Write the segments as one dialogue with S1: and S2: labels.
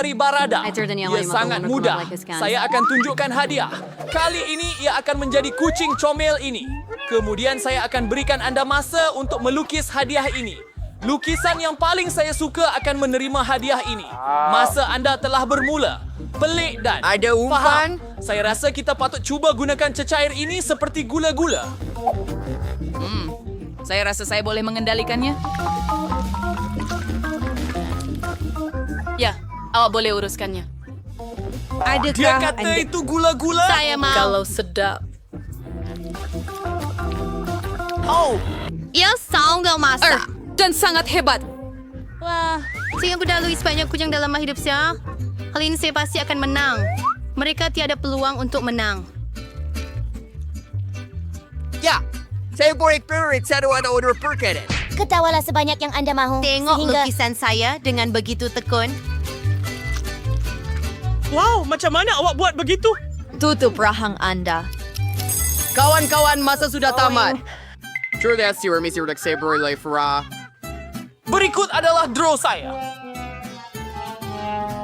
S1: dari Barada.
S2: Daniela
S1: Ia
S2: yang
S1: sangat
S2: mahu
S1: mudah.
S2: melukiskan.
S1: Saya akan tunjukkan hadiah. Kali ini ia akan menjadi kucing comel ini. Kemudian saya akan berikan anda masa untuk melukis hadiah ini. Lukisan yang paling saya suka akan menerima hadiah ini. Masa anda telah bermula. Pelik dan
S3: Ada umpan?
S1: faham. Saya rasa kita patut cuba gunakan cecair ini seperti gula-gula.
S4: Saya rasa saya boleh mengendalikannya. Ya, awak boleh uruskannya.
S1: Dia kata itu gula-gula.
S4: Saya mau.
S2: Kalau sedap.
S1: Oh,
S5: Ia sangat masak.
S4: Dan sangat hebat.
S5: Wah, saya berdalui sebanyak kucing dalam hidup saya. Kali ini saya pasti akan menang. Mereka tiada peluang untuk menang.
S3: Ya, saya boleh perit satu atau dua perkataan.
S6: Ketawalah sebanyak yang anda mahu.
S5: Tengok
S6: sehingga...
S5: lukisan saya dengan begitu tekun.
S7: Wow, macam mana awak buat begitu?
S2: Tutup rahang anda.
S3: Kawan-kawan, masa sudah tamat. Sure, that's your Mr. Sabre Life Ra.
S1: berikut adalah draw saya.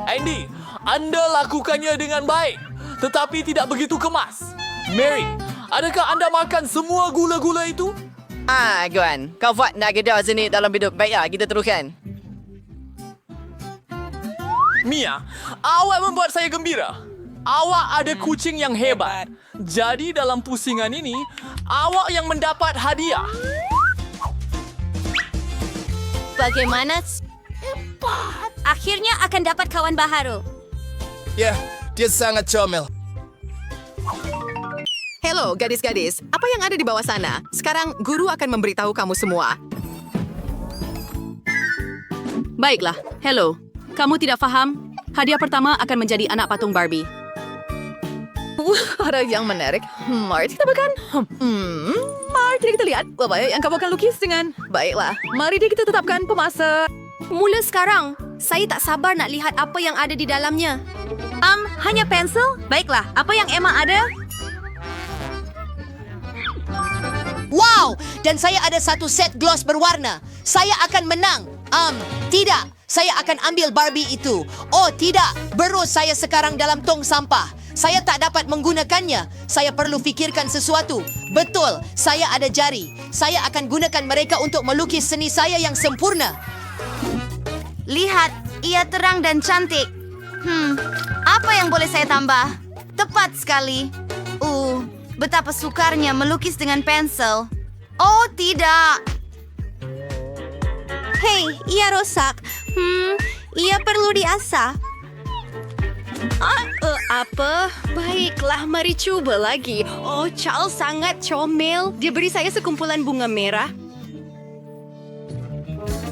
S1: Andy, anda lakukannya dengan baik, tetapi tidak begitu kemas. Mary, adakah anda makan semua gula-gula itu?
S3: Gwan, kau buat nak geda sini dalam hidup. Baiklah, kita teruskan.
S1: Mia, awak membuat saya gembira. Awak ada kucing yang hebat. Jadi dalam pusingan ini, awak yang mendapat hadiah.
S5: Bagaimana?
S6: Akhirnya akan dapat kawan baharu.
S8: Ya, dia sangat comel.
S9: Hello, gadis-gadis. Apa yang ada di bawah sana? Sekarang guru akan memberitahu kamu semua.
S4: Baiklah, hello. Kamu tidak faham? Hadiah pertama akan menjadi anak patung Barbie.
S9: Ada yang menarik. Mari kita makan. Mari kita lihat. Apa yang kamu akan lukis dengan? Baiklah, mari kita tetapkan pemasak.
S5: Mula sekarang, saya tak sabar nak lihat apa yang ada di dalamnya. Hanya pensel? Baiklah, apa yang Emma ada?
S10: Wow! Dan saya ada satu set gloss berwarna. Saya akan menang. Tidak. Saya akan ambil Barbie itu. Oh, tidak. Berus saya sekarang dalam tong sampah. Saya tak dapat menggunakannya. Saya perlu fikirkan sesuatu. Betul, saya ada jari. Saya akan gunakan mereka untuk melukis seni saya yang sempurna.
S5: Lihat, ia terang dan cantik. Apa yang boleh saya tambah? Tepat sekali. Betapa sukarnya melukis dengan pensel. Oh, tidak. Hei, ia rosak. Ia perlu diasah. Apa? Baiklah, mari cuba lagi. Oh, Charles sangat comel. Dia beri saya sekumpulan bunga merah.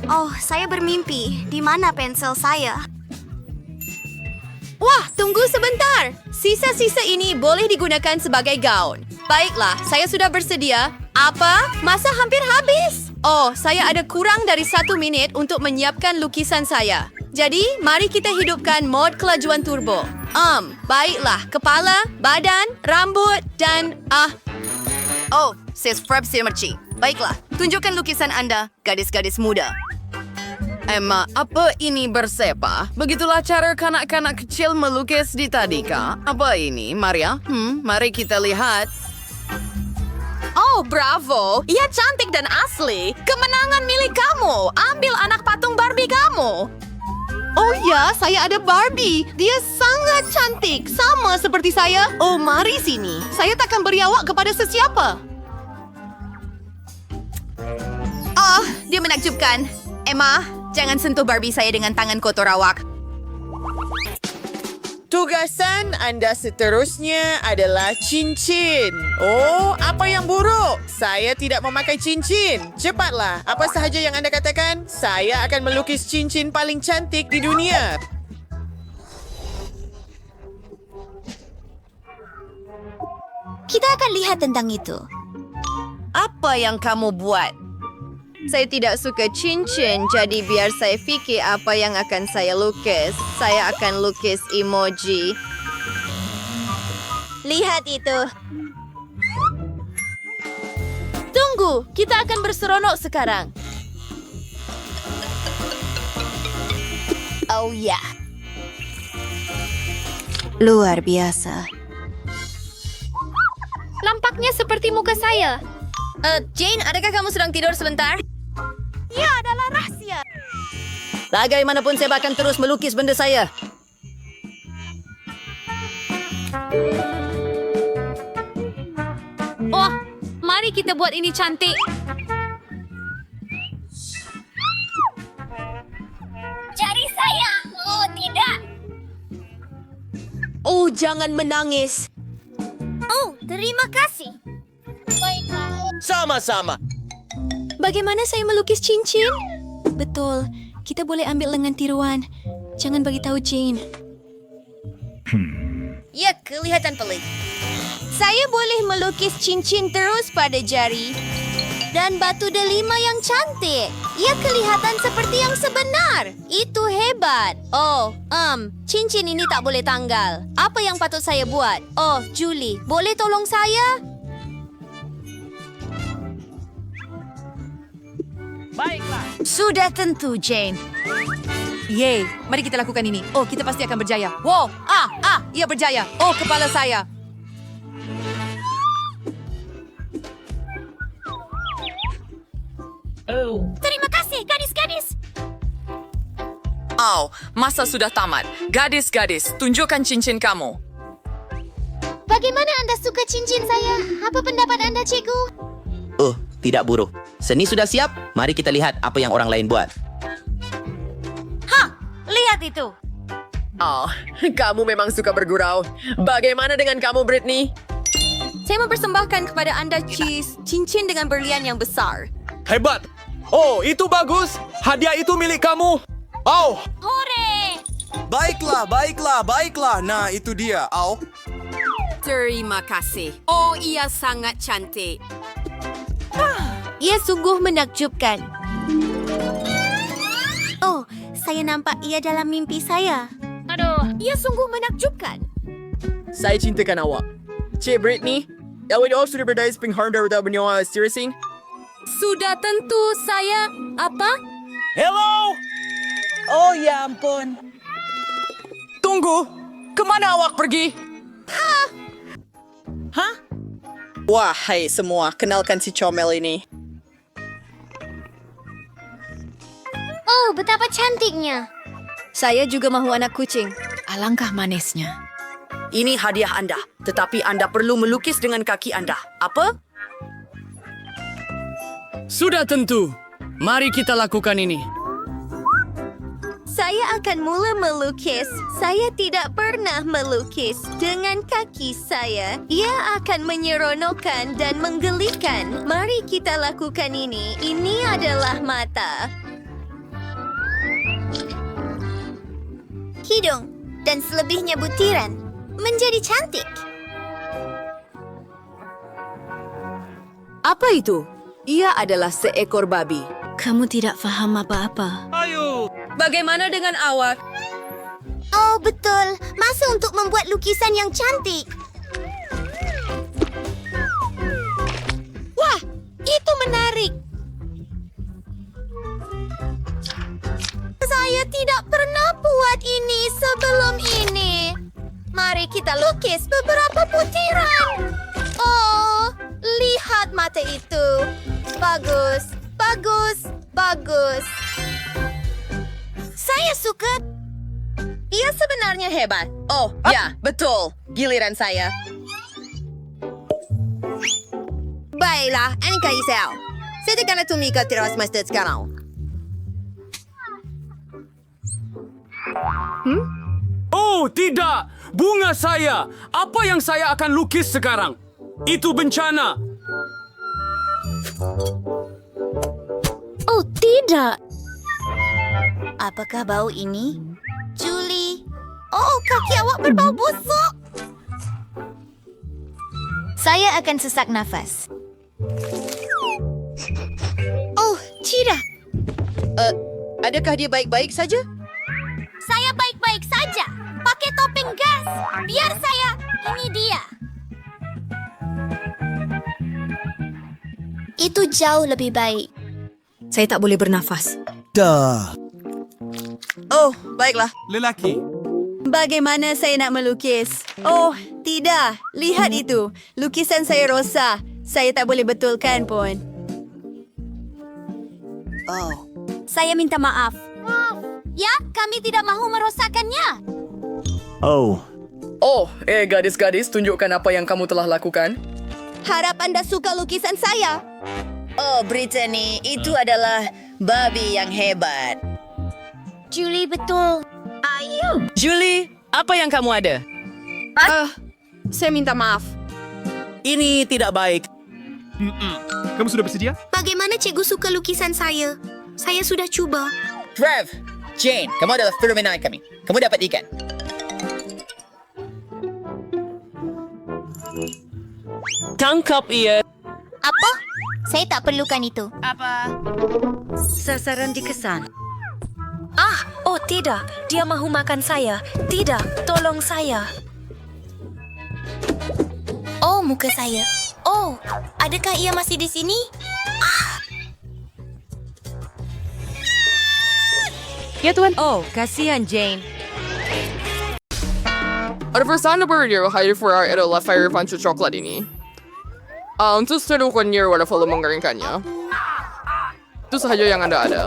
S5: Oh, saya bermimpi. Di mana pensel saya? Wah, tunggu sebentar. Sisa-sisa ini boleh digunakan sebagai gaun. Baiklah, saya sudah bersedia. Apa? Masa hampir habis? Oh, saya ada kurang dari 1 minit untuk menyiapkan lukisan saya. Jadi, mari kita hidupkan mod kelajuan turbo. Baiklah. Kepala, badan, rambut, dan... Oh, saya Frab Simerci. Baiklah, tunjukkan lukisan Anda, gadis-gadis muda.
S9: Emma, apa ini bersepa? Begitulah cara kanak-kanak kecil melukis di tadika. Apa ini, Maria? Mari kita lihat. Oh, bravo! Ia cantik dan asli. Kemenangan milik kamu. Ambil anak patung Barbie kamu. Oh ya, saya ada Barbie. Dia sangat cantik. Sama seperti saya. Oh, mari sini. Saya takkan beri awak kepada sesiapa.
S5: Oh, dia menakjubkan. Emma, jangan sentuh Barbie saya dengan tangan kotor awak.
S3: Tugasan anda seterusnya adalah cincin. Oh, apa yang buruk? Saya tidak memakai cincin. Cepatlah, apa sahaja yang anda katakan, saya akan melukis cincin paling cantik di dunia.
S6: Kita akan lihat tentang itu.
S5: Apa yang kamu buat? Saya tidak suka cincin, jadi biar saya fikir apa yang akan saya lukis. Saya akan lukis emoji.
S6: Lihat itu.
S5: Tunggu, kita akan berseronok sekarang.
S6: Oh ya. Luar biasa.
S5: Lampaknya seperti muka saya. Jane, adakah kamu sedang tidur sebentar?
S6: Ia adalah rahasia.
S10: Bagaimanapun saya akan terus melukis benda saya.
S5: Oh, mari kita buat ini cantik.
S6: Jari saya. Oh, tidak.
S10: Oh, jangan menangis.
S6: Oh, terima kasih. Baiklah.
S3: Sama-sama.
S5: Bagaimana saya melukis cincin? Betul. Kita boleh ambil lengan tiruan. Jangan bagi tahu Jane.
S6: Ya, kelihatan pelik. Saya boleh melukis cincin terus pada jari. Dan batu delima yang cantik. Ia kelihatan seperti yang sebenar. Itu hebat. Oh, cincin ini tak boleh tanggal. Apa yang patut saya buat? Oh, Julie, boleh tolong saya?
S2: Sudah tentu, Jane.
S10: Yeay, mari kita lakukan ini. Oh, kita pasti akan berjaya. Wow, ia berjaya. Oh, kepala saya.
S6: Terima kasih, gadis-gadis.
S9: Oh, masa sudah tamat. Gadis-gadis, tunjukkan cincin kamu.
S6: Bagaimana Anda suka cincin saya? Apa pendapat Anda, cikgu?
S11: Oh, tidak buruk. Seni sudah siap? Mari kita lihat apa yang orang lain buat.
S6: Lihat itu.
S9: Oh, kamu memang suka bergurau. Bagaimana dengan kamu, Britney?
S5: Saya mempersembahkan kepada Anda cincin dengan berlian yang besar.
S7: Hebat. Oh, itu bagus. Hadiah itu milik kamu. Oh,
S6: Hore!
S8: Baiklah. Nah, itu dia. Au.
S4: Terima kasih. Oh, ia sangat cantik.
S6: Ia sungguh menakjubkan. Oh, saya nampak ia dalam mimpi saya. Aduh, ia sungguh menakjubkan.
S3: Saya cintakan awak. Cik Britney, awak sudah berdaya seping harm dari benyoa seriousing?
S4: Sudah tentu saya... Apa?
S7: hello.
S3: Oh, ya ampun.
S1: Tunggu, kemana awak pergi?
S3: Wahai semua, kenalkan si comel ini.
S6: Oh, betapa cantiknya.
S5: Saya juga mahu anak kucing.
S4: Alangkah manisnya.
S10: Ini hadiah Anda, tetapi Anda perlu melukis dengan kaki Anda. Apa?
S7: Sudah tentu. Mari kita lakukan ini.
S6: Saya akan mula melukis. Saya tidak pernah melukis. Dengan kaki saya, ia akan menyeronokkan dan menggelikan. Mari kita lakukan ini. Ini adalah mata. Hidung dan selebihnya butiran. Menjadi cantik.
S10: Apa itu? Ia adalah seekor babi.
S2: Kamu tidak faham apa-apa.
S7: Ayo.
S10: Bagaimana dengan awak?
S6: Oh, betul. Masa untuk membuat lukisan yang cantik. Wah, itu menarik. Saya tidak pernah buat ini sebelum ini. Mari kita lukis beberapa butiran. Oh, lihat mata itu. Bagus, bagus, bagus. Saya suka.
S3: Ia sebenarnya hebat. Oh, ya, betul. Giliran saya.
S5: Baiklah, Anika Isel. Saya akan tumika tiras masjid sekarang.
S7: Oh, tidak. Bunga saya. Apa yang saya akan lukis sekarang? Itu bencana.
S6: Oh, tidak. Apakah bau ini? Julie. Oh, kaki awak berbau busuk. Saya akan sesak nafas. Oh, tidak.
S3: Adakah dia baik-baik saja?
S6: Saya baik-baik saja. Pakai topeng gas. Biar saya. Ini dia. Itu jauh lebih baik.
S2: Saya tak boleh bernafas.
S8: Dah.
S3: Oh, baiklah.
S8: Lelaki.
S5: Bagaimana saya nak melukis? Oh, tidak. Lihat itu. Lukisan saya rosak. Saya tak boleh betulkan pun.
S6: Saya minta maaf. Ya, kami tidak mahu merosakkannya.
S12: Oh,
S9: gadis-gadis, tunjukkan apa yang kamu telah lakukan.
S5: Harap Anda suka lukisan saya.
S10: Oh, Brittany, itu adalah babi yang hebat.
S6: Julie, betul.
S9: Julie, apa yang kamu ada?
S4: Saya minta maaf.
S11: Ini tidak baik.
S12: kamu sudah bersedia?
S6: Bagaimana cikgu suka lukisan saya? Saya sudah cuba.
S3: Trev, Jane, kamu adalah fenomenal kami. Kamu dapat ikan.
S1: Tangkap ia.
S6: Apa? Saya tak perlukan itu.
S2: Sasaran dikesan. Oh tidak. Dia mahu makan saya. Tidak, tolong saya.
S6: Oh, muka saya. Oh, adakah ia masih di sini?
S4: Ya, Tuan.
S2: Oh, kasihan Jane.
S13: Aniversan na beriyo hayo for our ito la fire punch chocolate ini. Untuk setelah kanya wala follow manggaring kanya. Itu sahaja yang Anda ada.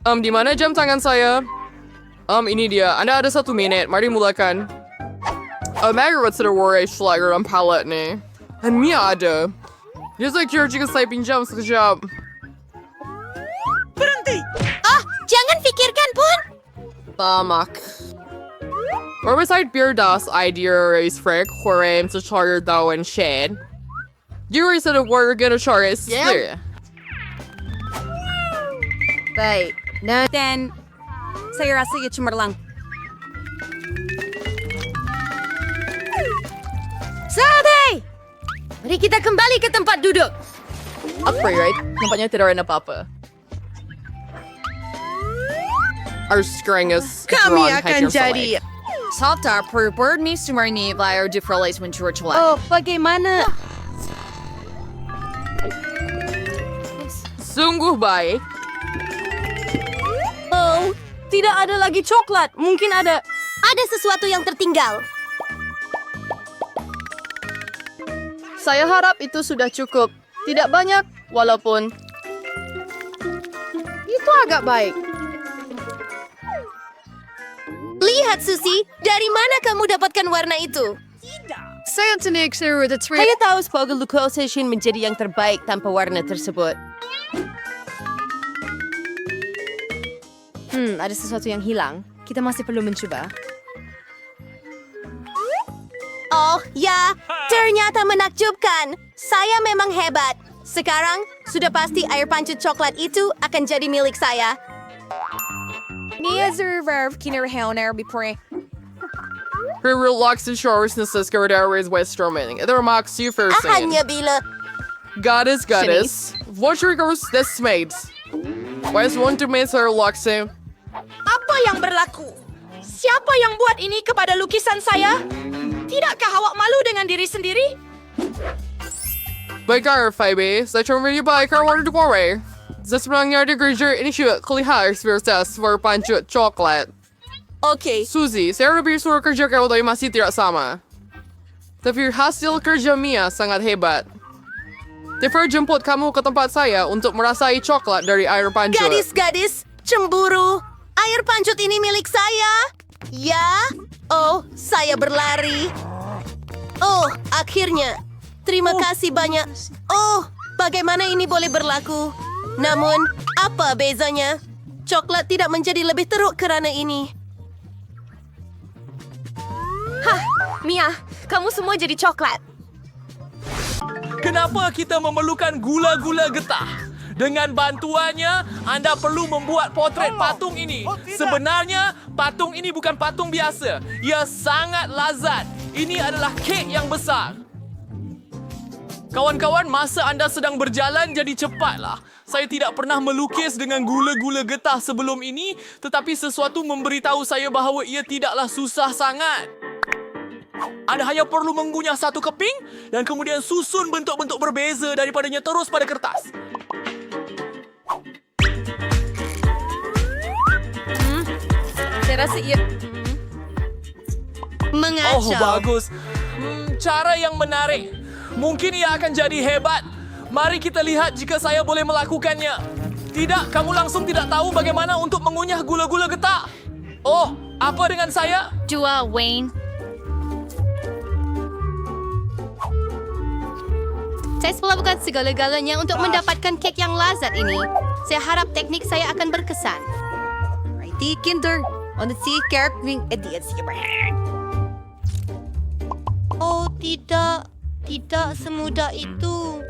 S13: Di mana jam tangan saya? Ini dia. Anda ada 1 minit. Mari mulakan. Mary what's the war schlager on palette nih. Dan Mia ada. Dia saya kira jika saya pinjam sekejap.
S6: Jangan fikirkan pun.
S13: Tamak. Oversight beer das idea race frick horem to charter thou and shed. You already said a word gonna chart is clear.
S4: Baik. Dan saya rasa ia cemerlang.
S5: Sabe! Mari kita kembali ke tempat duduk.
S13: Upgrade, right? Nampaknya tidak ada apa-apa. Our stringus
S9: Kami akan jadi Salta per bird ni sumarni via different mencuri celah.
S5: Oh, bagaimana?
S13: Sungguh baik.
S5: Oh, tidak ada lagi coklat. Mungkin ada.
S6: Ada sesuatu yang tertinggal.
S9: Saya harap itu sudah cukup. Tidak banyak, walaupun itu agak baik.
S5: Lihat, Susie. Dari mana kamu dapatkan warna itu?
S9: Saya tinik seru the tree.
S5: Saya tahu Spoggle Lucosation menjadi yang terbaik tanpa warna tersebut.
S4: Ada sesuatu yang hilang. Kita masih perlu mencoba.
S5: Oh, ya. Ternyata menakjubkan. Saya memang hebat. Sekarang, sudah pasti air pancut coklat itu akan jadi milik saya.
S4: Nia Zerverv kinarhaoner before.
S13: Her relax and showers na Cisco Airways West Stroming. Ito remarks you first.
S5: Hanya bila.
S13: Goddess. What triggers this mates? West want to make her relaxing.
S10: Apa yang berlaku? Siapa yang buat ini kepada lukisan saya? Tidakkah awak malu dengan diri sendiri?
S13: Baiklah, Phoebe. Saya cuma baik warna dua. Sebenarnya ada kerja ini juga kelihatan experience for pancut coklat.
S5: Oke.
S13: Suzy, saya lebih suruh kerja kau tapi masih tidak sama. Tapi hasil kerja Mia sangat hebat. Tifa jemput kamu ke tempat saya untuk merasai coklat dari air pancut.
S5: Gadis-gadis, cemburu. Air pancut ini milik saya. Ya? Oh, saya berlari. Oh, akhirnya. Terima kasih banyak. Oh, bagaimana ini boleh berlaku? Namun, apa bezanya? Coklat tidak menjadi lebih teruk kerana ini. Mia, kamu semua jadi coklat.
S1: Kenapa kita memerlukan gula-gula getah? Dengan bantuannya, Anda perlu membuat potret patung ini. Sebenarnya, patung ini bukan patung biasa. Ia sangat lazat. Ini adalah kek yang besar. Kawan-kawan, masa anda sedang berjalan jadi cepatlah. Saya tidak pernah melukis dengan gula-gula getah sebelum ini, tetapi sesuatu memberitahu saya bahawa ia tidaklah susah sangat. Anda hanya perlu mengunyah satu keping dan kemudian susun bentuk-bentuk berbeza daripadanya terus pada kertas.
S4: Saya rasa ia...
S5: mengacau.
S1: Oh, bagus. Cara yang menarik. Mungkin ia akan jadi hebat. Mari kita lihat jika saya boleh melakukannya. Tidak, kamu langsung tidak tahu bagaimana untuk mengunyah gula-gula getah. Oh, apa dengan saya?
S6: Dua, Wayne. Saya melakukan segala-galanya untuk mendapatkan kek yang lazat ini. Saya harap teknik saya akan berkesan.
S5: Righty, Kinder. On the sea, character idiots.
S6: Oh, tidak. Tidak semudah itu.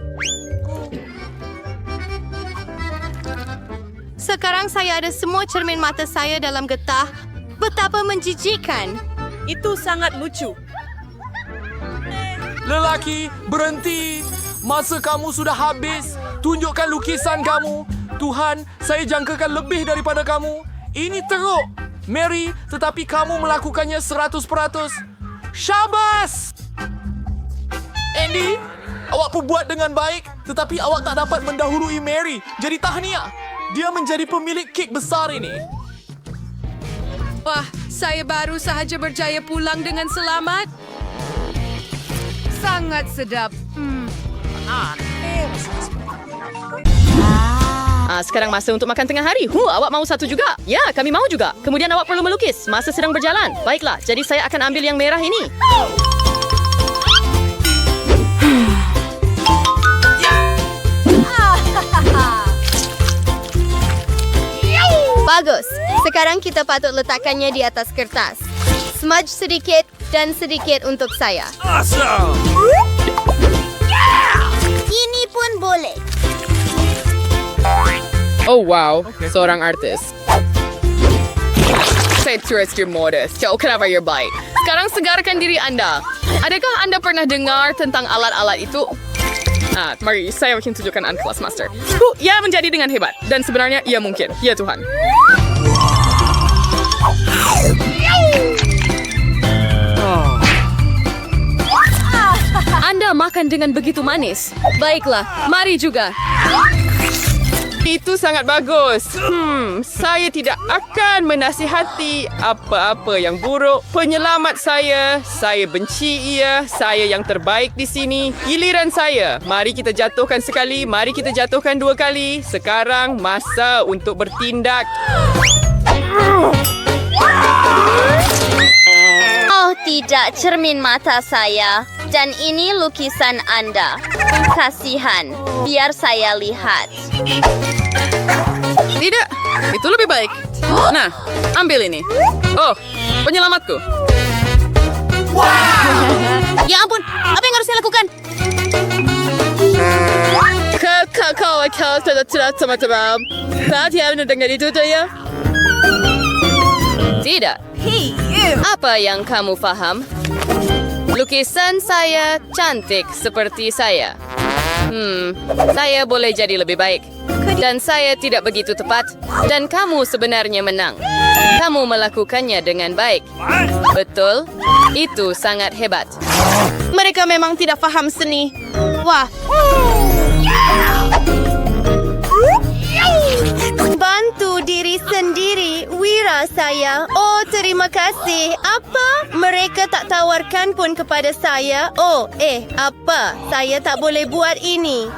S6: Sekarang saya ada semua cermin mata saya dalam getah. Betapa menjijikkan.
S4: Itu sangat lucu.
S1: Lelaki, berhenti. Masa kamu sudah habis. Tunjukkan lukisan kamu. Tuhan, saya jangkakan lebih daripada kamu. Ini teruk. Mary, tetapi kamu melakukannya 100%. Syabas! Andy, awak buat dengan baik. Tetapi awak tak dapat mendahului Mary. Jadi tahniah. Dia menjadi pemilik kek besar ini.
S4: Wah, saya baru sahaja berjaya pulang dengan selamat. Sangat sedap.
S9: Sekarang masa untuk makan tengah hari. Awak mau satu juga? Ya, kami mau juga. Kemudian awak perlu melukis. Masa sedang berjalan. Baiklah, jadi saya akan ambil yang merah ini.
S6: Bagus. Sekarang kita patut letakkannya di atas kertas. Smudge sedikit dan sedikit untuk saya.
S12: Awesome!
S6: Ini pun boleh.
S13: Oh wow, seorang artis. Saya terus modus. Jauh kenapa you're baik. Sekarang segarkan diri Anda. Adakah Anda pernah dengar tentang alat-alat itu? Mari saya akan tunjukkan Anda kelas master. Ia menjadi dengan hebat. Dan sebenarnya ia mungkin. Ya Tuhan.
S4: Anda makan dengan begitu manis. Baiklah, mari juga.
S13: Itu sangat bagus. Saya tidak akan menasihati apa-apa yang buruk. Penyelamat saya benci ia. Saya yang terbaik di sini. Giliran saya. Mari kita jatuhkan sekali, mari kita jatuhkan dua kali. Sekarang masa untuk bertindak.
S6: Oh tidak, cermin mata saya. Dan ini lukisan Anda. Kasihan. Biar saya lihat.
S9: Tidak, itu lebih baik. Nah, ambil ini. Oh, penyelamatku.
S6: Ya ampun, apa yang harus saya lakukan?
S13: Kau tidak teman-teman. Kau tidak mendengar itu ya?
S9: Tidak. Apa yang kamu faham? Lukisan saya cantik seperti saya. Saya boleh jadi lebih baik. Dan saya tidak begitu tepat. Dan kamu sebenarnya menang. Kamu melakukannya dengan baik. Betul? Itu sangat hebat.
S5: Mereka memang tidak faham seni. Wah.
S6: Bantu diri sendiri, Wira saya. Oh, terima kasih. Apa? Mereka tak tawarkan pun kepada saya. Oh, apa? Saya tak boleh buat ini.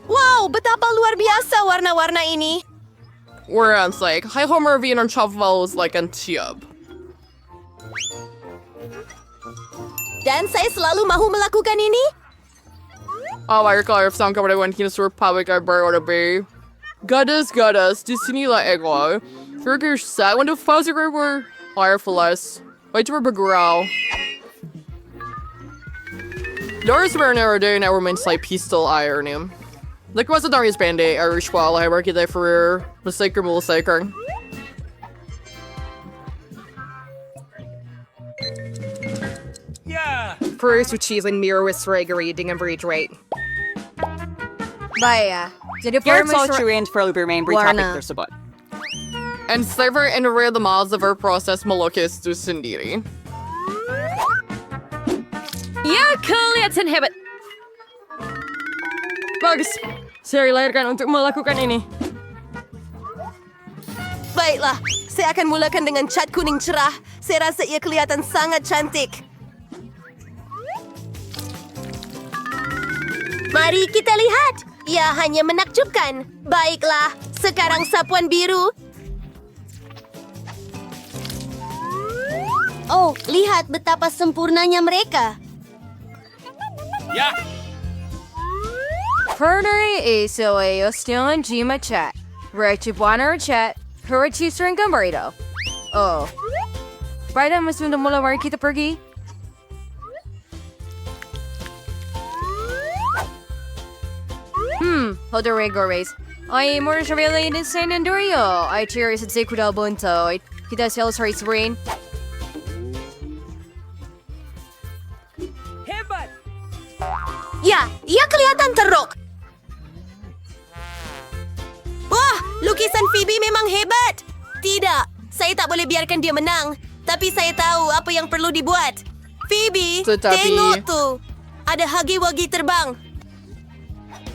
S5: Wow, betapa luar biasa warna-warna ini.
S13: Whereas like, hi Homer V and Chavels like an tube.
S5: Dan saya selalu mahu melakukan ini.
S13: Oh, I recall if sangka pada when kita suruh public bar order B. Gadas, di sini lah ego. Figure set when the fuzzy were fireflies. Wait to bergurau. Doris Bernard day never meant like pistol iron him. Like was the Darius Band-Aid Irish while I work there for mistake or mistake.
S14: Bruce with cheese and mirror with Gregory dengan beriterate.
S5: Baik. Jadi
S14: Garrett's all true and for bermain bertopik tersebut.
S13: And sliver and array the miles of our process melukis itu sendiri.
S4: Ya, kelihatan hebat.
S13: Bagus. Saya dilahirkan untuk melakukan ini.
S5: Baiklah, saya akan mulakan dengan cat kuning cerah. Saya rasa ia kelihatan sangat cantik.
S6: Mari kita lihat. Ia hanya menakjubkan. Baiklah, sekarang sapuan biru. Oh, lihat betapa sempurnanya mereka.
S7: Ya.
S5: Pernah ayosnya jima cat. Raci buana cat. Huraci sering gambar itu. Oh. Baiklah, masih untuk mula mari kita pergi. Hodore Gores. Ay, mura siya rin din sa Nandorio. Ay, cheers at Sekuda Bunto. Ay, kita sa Sorry Rain.
S6: Ya, ia kelihatan teruk. Wah, lukisan Phoebe memang hebat. Tidak, saya tak boleh biarkan dia menang. Tapi saya tahu apa yang perlu dibuat. Phoebe, tengok tu. Ada hagi-wagi terbang.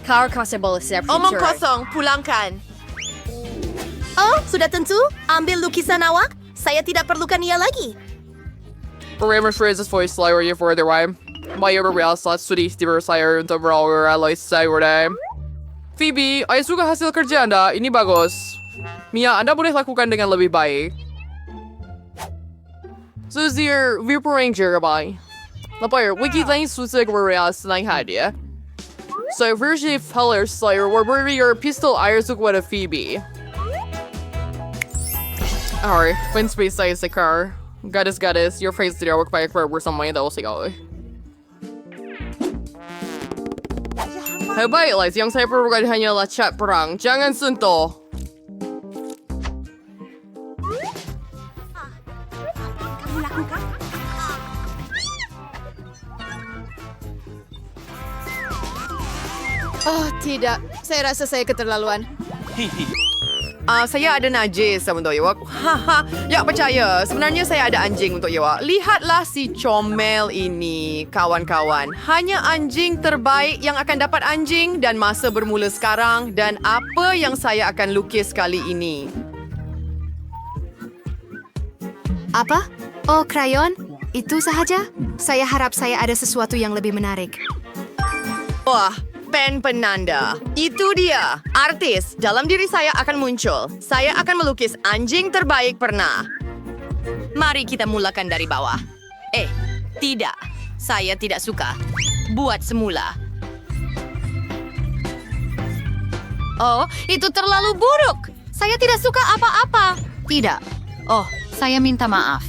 S5: Kau kasih bola siap.
S3: Omong kosong, pulangkan.
S6: Oh, sudah tentu. Ambil lukisan awak. Saya tidak perlukan ia lagi.
S13: Programmer phrases voice slower you for the rhyme. My overall slots to the saya untuk berawal alloy saya. Phoebe, saya suka hasil kerja Anda. Ini bagus. Mia, Anda boleh lakukan dengan lebih baik. Suzier, Viper Ranger, bye. Lapar, wiki lain susah bereal senang hadiah. So, version Feller Slayer, where your pistol iron took what a Phoebe. Alright, when space size the car. Goddess, your face tidak work by a car or something that will say, oh. Baiklah, yang saya perlukan hanyalah cat perang. Jangan sentuh.
S5: Oh, tidak. Saya rasa saya keterlaluan.
S9: Saya ada najis untuk Iwak. Haha, ya percaya. Sebenarnya saya ada anjing untuk Iwak. Lihatlah si comel ini, kawan-kawan. Hanya anjing terbaik yang akan dapat anjing dan masa bermula sekarang. Dan apa yang saya akan lukis kali ini?
S5: Apa? Oh, krayon? Itu sahaja? Saya harap saya ada sesuatu yang lebih menarik.
S9: Wah, pen penanda. Itu dia. Artis dalam diri saya akan muncul. Saya akan melukis anjing terbaik pernah. Mari kita mulakan dari bawah. Tidak. Saya tidak suka. Buat semula.
S5: Oh, itu terlalu buruk. Saya tidak suka apa-apa.
S4: Tidak. Oh, saya minta maaf.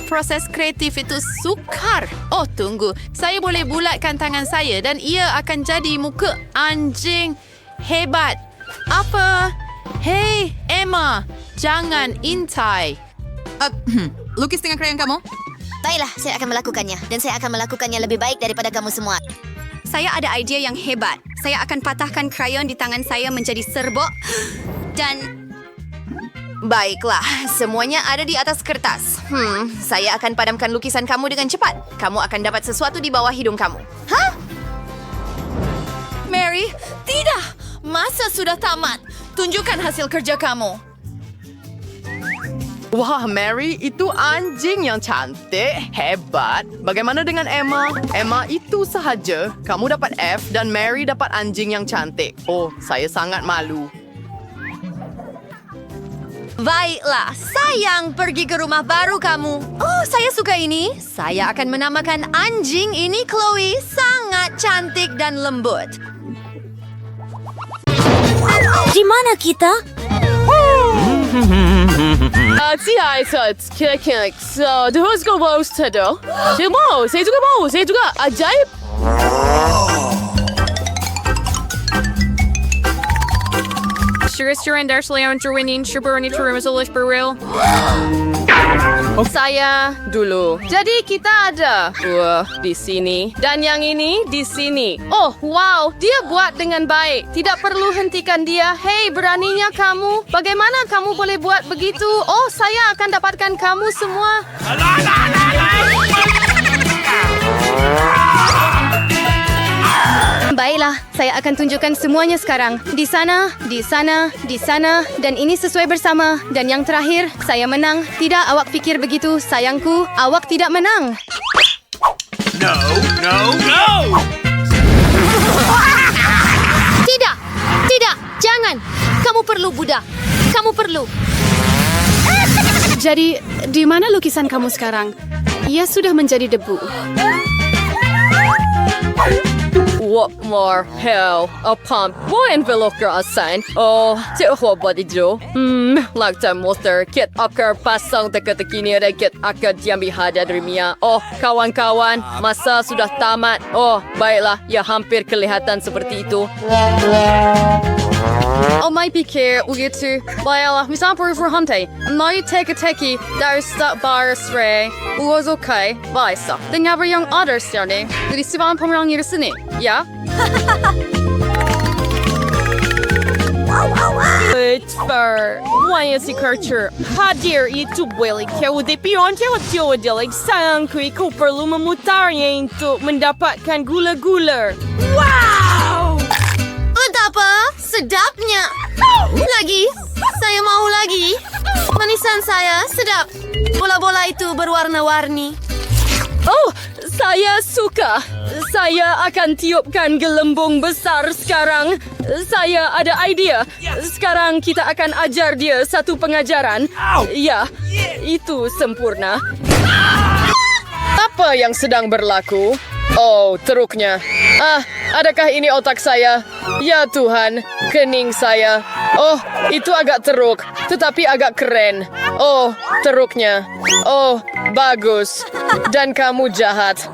S5: Proses kreatif itu sukar. Oh, tunggu. Saya boleh bulatkan tangan saya dan ia akan jadi muka anjing. Hebat. Apa? Hei, Emma. Jangan intai.
S4: Lukis dengan krayon kamu?
S6: Baiklah, saya akan melakukannya. Dan saya akan melakukannya lebih baik daripada kamu semua.
S5: Saya ada idea yang hebat. Saya akan patahkan krayon di tangan saya menjadi serbuk. Dan
S9: Baiklah, semuanya ada di atas kertas. Saya akan padamkan lukisan kamu dengan cepat. Kamu akan dapat sesuatu di bawah hidung kamu.
S6: Hah?
S5: Mary, tidak. Masa sudah tamat. Tunjukkan hasil kerja kamu.
S9: Wah, Mary, itu anjing yang cantik. Hebat. Bagaimana dengan Emma? Emma, itu sahaja. Kamu dapat F dan Mary dapat anjing yang cantik. Oh, saya sangat malu.
S5: Baiklah, sayang, pergi ke rumah baru kamu. Oh, saya suka ini. Saya akan menamakan anjing ini Chloe. Sangat cantik dan lembut.
S6: Di mana kita?
S13: Saya juga ajaib. Restaurant Ashley winning super ini live real. Saya dulu. Jadi kita ada di sini dan yang ini di sini. Oh, wow, dia buat dengan baik. Tidak perlu hentikan dia. Hei, beraninya kamu. Bagaimana kamu boleh buat begitu? Oh, saya akan dapatkan kamu semua.
S6: Baiklah.
S5: Baiklah, saya akan tunjukkan semuanya sekarang. Di sana, di sana, di sana, dan ini sesuai bersama. Dan yang terakhir, saya menang. Tidak, awak fikir begitu, sayangku. Awak tidak menang.
S12: No, no, no!
S6: Tidak! Tidak! Jangan! Kamu perlu, Buddha. Kamu perlu.
S4: Jadi, di mana lukisan kamu sekarang? Ia sudah menjadi debu.
S13: What more hell? A pump. Vad envelope asan? Oh, cik ho body jo. Lagta monster. Kit akar pasang teka-teki ni ada kit akar diambil hadiah dari Mia. Oh, kawan-kawan, masa sudah tamat. Oh, baiklah, ya hampir kelihatan seperti itu.
S4: Oh, my pikir begitu. Baiklah, misalnya for hantai. Mai teka-teki dari start bar stray. Was okay. Baiklah. Dan apa yang ada sekarang? Jadi sebab pemerang di sini, ya?
S15: För YSC culture hadir itu boleh kau depion jauh jauh delik sayang kui kau perlu memutarnya untuk mendapatkan gula-gula. Wow!
S6: Betapa sedapnya. Lagi, saya mau lagi. Manisan saya sedap. Bola-bola itu berwarna-warni.
S13: Oh, saya suka. Saya akan tiupkan gelembung besar sekarang. Saya ada idea. Sekarang kita akan ajar dia satu pengajaran. Ya, itu sempurna. Apa yang sedang berlaku? Oh, teruknya. Adakah ini otak saya? Ya Tuhan, kening saya. Oh, itu agak teruk, tetapi agak keren. Oh, teruknya. Oh, bagus. Dan kamu jahat.